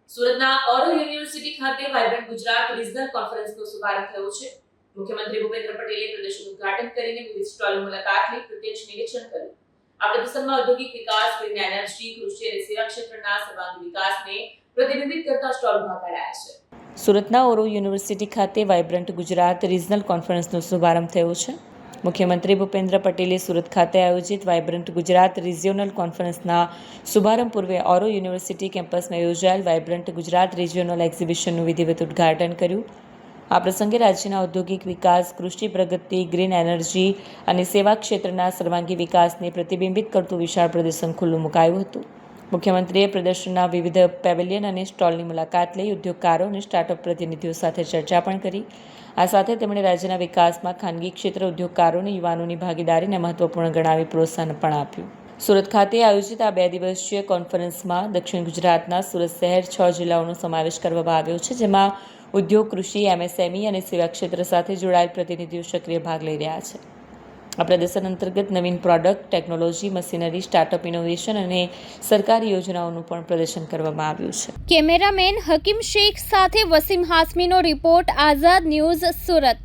સુરતના ઓરો યુનિવર્સિટી ખાતે vibrant Gujarat regional કોન્ફરન્સનો શુભારંભ થયો છે. મુખ્યમંત્રી ભૂપેન્દ્ર પટેલે પ્રદર્શનનું ઉદ્ઘાટન કરીને વિવિધ સ્ટોલની મુલાકાત લઈ પ્રત્યક્ષ નિરીક્ષણ કર્યું. આ પ્રદર્શનમાં ઔદ્યોગિક વિકાસ, ગ્રીન એનર્જી, કૃષિ અને સેવા ક્ષેત્રના સર્વાંગી વિકાસને પ્રતિબિંબિત કરતા સ્ટોલ ઉભા કરાયા છે. સુરતના ઓરો યુનિવર્સિટી ખાતે વાઇબ્રન્ટ ગુજરાત રિજનલ કોન્ફરન્સનો શુભારંભ થયો છે. મુખ્યમંત્રી ભૂપેન્દ્ર પટેલે સુરત ખાતે આયોજિત વાઇબ્રન્ટ ગુજરાત રિજિયોનલ કોન્ફરન્સના શુભારંભ પૂર્વે ઓરો યુનિવર્સિટી કેમ્પસમાં યોજાયેલ વાઇબ્રન્ટ ગુજરાત રિજિયોનલ એક્ઝિબિશનનું વિધિવત ઉદ્ઘાટન કર્યું. આ પ્રસંગે રાજ્યના ઔદ્યોગિક વિકાસ, કૃષિ પ્રગતિ, ગ્રીન એનર્જી અને સેવા ક્ષેત્રના સર્વાંગી વિકાસને પ્રતિબિંબિત કરતું વિશાળ પ્રદર્શન ખુલ્લું મુકાયું હતું. મુખ્યમંત્રીએ પ્રદર્શનના વિવિધ પેવેલિયન અને સ્ટોલની મુલાકાત લઈ ઉદ્યોગકારો અને સ્ટાર્ટઅપ પ્રતિનિધિઓ સાથે ચર્ચા પણ કરી. આ સાથે તેમણે રાજ્યના વિકાસમાં ખાનગી ક્ષેત્ર, ઉદ્યોગકારો અને યુવાનોની ભાગીદારીને મહત્વપૂર્ણ ગણાવી પ્રોત્સાહન પણ આપ્યું. સુરત ખાતે આયોજિત આ 2 દિવસીય કોન્ફરન્સમાં દક્ષિણ ગુજરાતના સુરત શહેર 6 જિલ્લાઓનો સમાવેશ કરવામાં આવ્યો છે, જેમાં ઉદ્યોગ, કૃષિ, એમએસએમઈ અને સેવા ક્ષેત્ર સાથે જોડાયેલ પ્રતિનિધિઓ સક્રિય ભાગ લઈ રહ્યા છે. આ પ્રદર્શન અંતર્ગત નવીન product, technology, machinery, startup innovation અને સરકારી યોજનાઓનું પણ પ્રદર્શન કરવામાં આવ્યું છે. કેમેરામેન હકીમ શેખ સાથે વસીમ હાસમીનો રિપોર્ટ, આઝાદ ન્યૂઝ, સુરત.